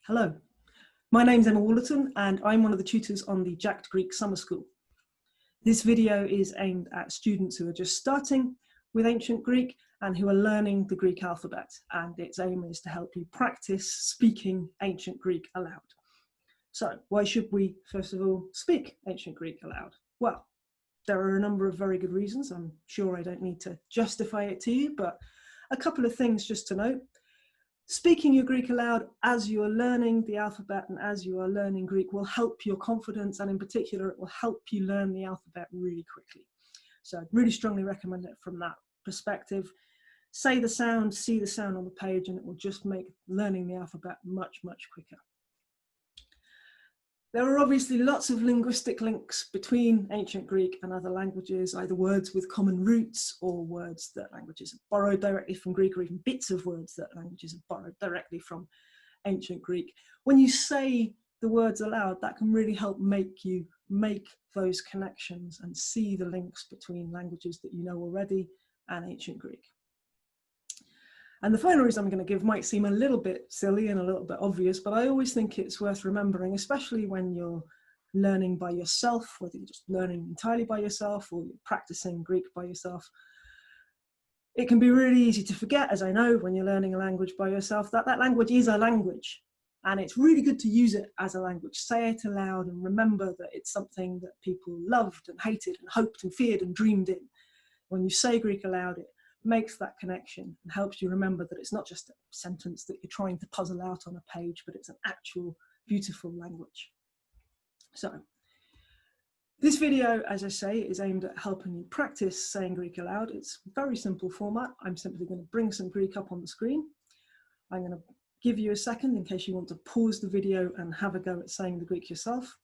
Hello, my name's Emma Wallerton and I'm one of the tutors on the Jacked Greek Summer School. This video is aimed at students who are just starting with ancient Greek and who are learning the Greek alphabet, and its aim is to help you practice speaking ancient Greek aloud. So why should we first of all speak ancient Greek aloud? Well, there are a number of very good reasons. I'm sure I don't need to justify it to you, but a couple of things just to note. Speaking your Greek aloud as you are learning the alphabet and as you are learning Greek will help your confidence, and in particular it will help you learn the alphabet really quickly. So I'd really strongly recommend it from that perspective. Say the sound, see the sound on the page, and it will just make learning the alphabet much, much quicker. There are obviously lots of linguistic links between ancient Greek and other languages, either words with common roots or words that languages have borrowed directly from Greek, or even bits of words that languages have borrowed directly from ancient Greek. When you say the words aloud, that can really help make you make those connections and see the links between languages that you know already and ancient Greek. And the final reason I'm going to give might seem a little bit silly and a little bit obvious, but I always think it's worth remembering, especially when you're learning by yourself, whether you're just learning entirely by yourself or you're practicing Greek by yourself. It can be really easy to forget, as I know, when you're learning a language by yourself, that that language is a language. And it's really good to use it as a language. Say it aloud and remember that it's something that people loved and hated and hoped and feared and dreamed in. When you say Greek aloud, it makes that connection and helps you remember that it's not just a sentence that you're trying to puzzle out on a page, but it's an actual beautiful language. So this video, as I say, is aimed at helping you practice saying Greek aloud. It's a very simple format. I'm simply going to bring some Greek up on the screen. I'm going to give you a second in case you want to pause the video and have a go at saying the Greek yourself.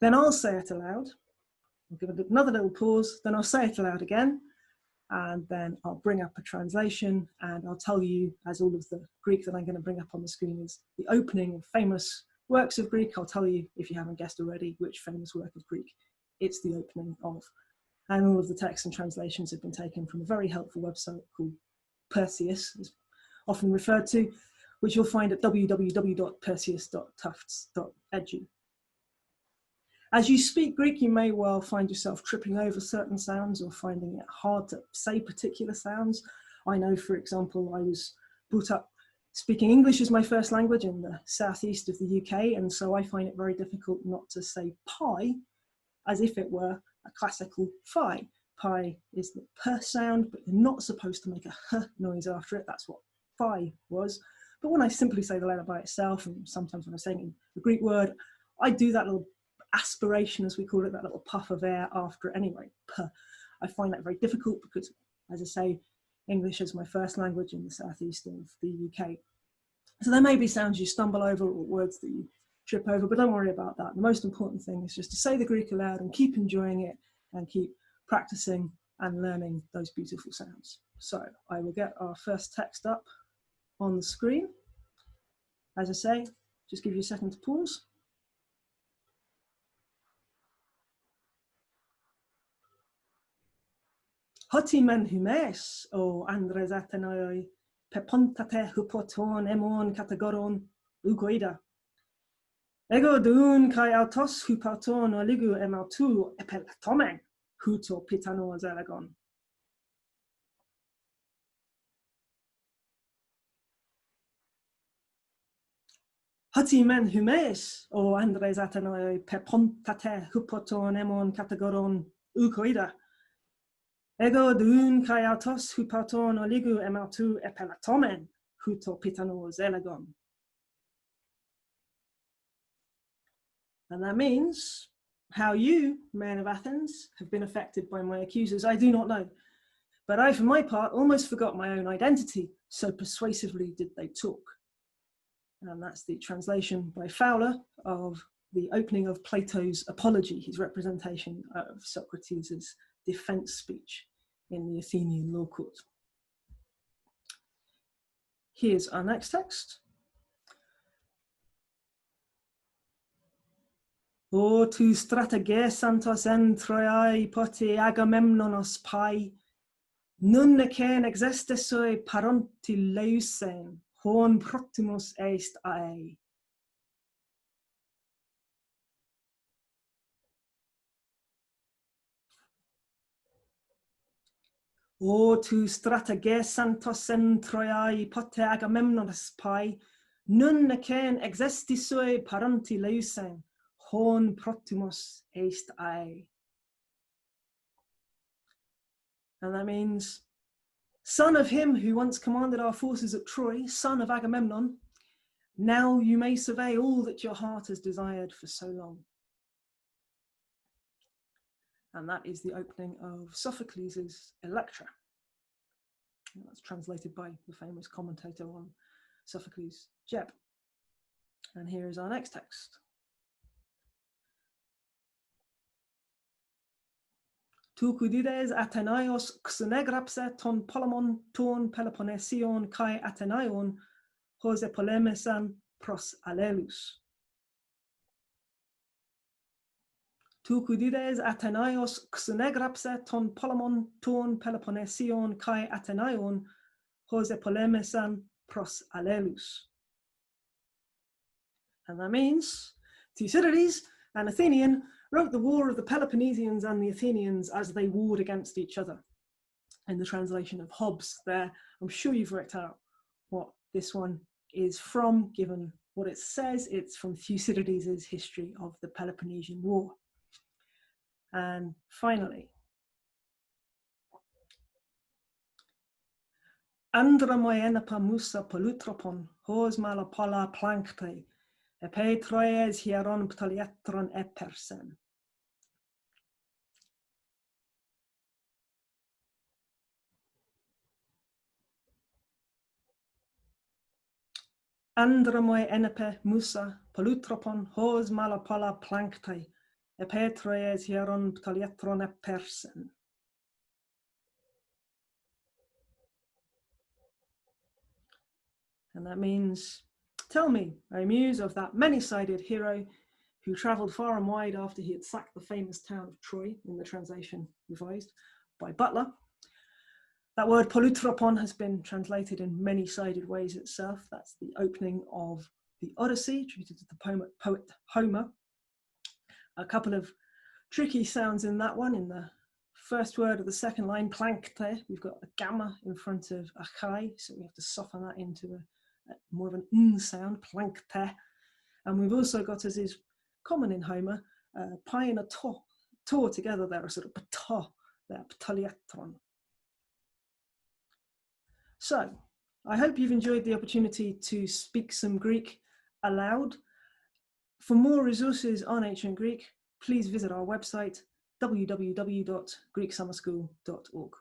Then I'll say it aloud. I'll give it another little pause, then I'll say it aloud again. And then I'll bring up a translation and I'll tell you, as all of the Greek that I'm going to bring up on the screen is the opening of famous works of Greek, I'll tell you, if you haven't guessed already, which famous work of Greek it's the opening of. And all of the texts and translations have been taken from a very helpful website called Perseus, as often referred to, which you'll find at www.perseus.tufts.edu. As you speak Greek, you may well find yourself tripping over certain sounds or finding it hard to say particular sounds. I know, for example, I was brought up speaking English as my first language in the southeast of the UK, and so I find it very difficult not to say pie as if it were a classical phi. Pi is the p sound, but you're not supposed to make a h noise after it. That's what phi was. But when I simply say the letter by itself, and sometimes when I'm saying the Greek word, I do that little aspiration, as we call it, that little puff of air after it anyway. I find that very difficult because, as I say, English is my first language in the southeast of the UK. So there may be sounds you stumble over or words that you trip over, but don't worry about that. The most important thing is just to say the Greek aloud and keep enjoying it and keep practicing and learning those beautiful sounds. So I will get our first text up on the screen. As I say, just give you a second to pause. Hoti men humes o andres athenoi pepontate hupoton emon kategoron ugoida. Ego dun kai autos hupoton oligu emautu epelatomen huto pitano zelagon. Hoti men humes o andres athenoi pepontate hupoton emon kategoron ugoida. Ego dun kai autos hupoton oligu emautu epelatomen huto pitano zelagon. And that means how you, men of Athens, have been affected by my accusers, I do not know. But I, for my part, almost forgot my own identity, so persuasively did they talk. And that's the translation by Fowler of the opening of Plato's Apology, his representation of Socrates' defense speech in the Athenian law court. Here's our next text. O tu strategesantos en Troiae pote Agamemnonos pai, nun necen existesoi paronti leusen, horn proximus est ae. O tu strategesantos en Troiae pote Agamemnones pai, nun necen existisui paranti leusen, hon protimus est I. And that means, son of him who once commanded our forces at Troy, son of Agamemnon, now you may survey all that your heart has desired for so long. And that is the opening of Sophocles' Elektra. That's translated by the famous commentator on Sophocles, Jeb. And here is our next text. Thucydides Athenaios xenegrapse ton polemon ton Peloponnesion kai Athenaion hose polemesan pros allelus. Thucydides Athenaios xenegrapse ton polemon ton Peloponnesion kai Athenaion hose polemesan pros allelus. And that means Thucydides, an Athenian, wrote the war of the Peloponnesians and the Athenians as they warred against each other. In the translation of Hobbes there, I'm sure you've worked out what this one is from, given what it says. It's from Thucydides' history of the Peloponnesian War. And finally, Andra moenapa musa polutropon, hos malapala plankte, epe troies hieron ptoliatron epersen. Andromoi enepe musa polutropon hos malapala plankte, epe troies hieron ptoliatron epersen. And that means, tell me, O muse, of that many-sided hero who travelled far and wide after he had sacked the famous town of Troy, in the translation revised by Butler. That word polutropon has been translated in many-sided ways itself. That's the opening of the Odyssey, attributed to the poet Homer. A couple of tricky sounds in that one. In the first word of the second line, plankte, we've got a gamma in front of a chi, so we have to soften that into a more of an n sound, plankte. And we've also got, as is common in Homer, pi and a to together there, a sort of pto there, ptoliatron. So, I hope you've enjoyed the opportunity to speak some Greek aloud. For more resources on ancient Greek, please visit our website, www.greeksummerschool.org.